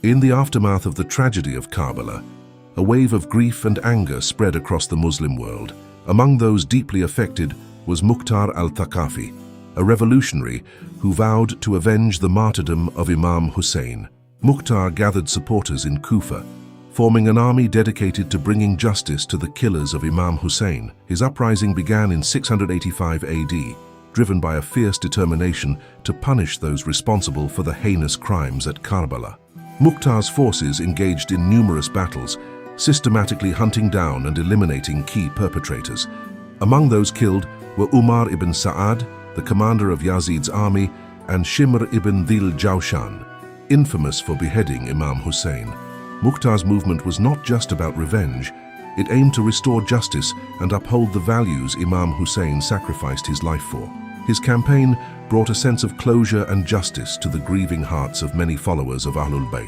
In the aftermath of the tragedy of Karbala, a wave of grief and anger spread across the Muslim world. Among those deeply affected was Mukhtar Al-thaqafi, a revolutionary who vowed to avenge the martyrdom of Imam Hussain. Mukhtar gathered supporters in Kufa, forming an army dedicated to bringing justice to the killers of Imam Hussain. His uprising began in 685 AD, driven by a fierce determination to punish those responsible for the heinous crimes at Karbala. Mukhtar's forces engaged in numerous battles, systematically hunting down and eliminating key perpetrators. Among those killed were Umar ibn Sa'ad, the commander of Yazid's army, and Shimr ibn Dhil Jawshan, infamous for beheading Imam Hussain. Mukhtar's movement was not just about revenge. It aimed to restore justice and uphold the values Imam Hussain sacrificed his life for. His campaign brought a sense of closure and justice to the grieving hearts of many followers of Ahlulbayt.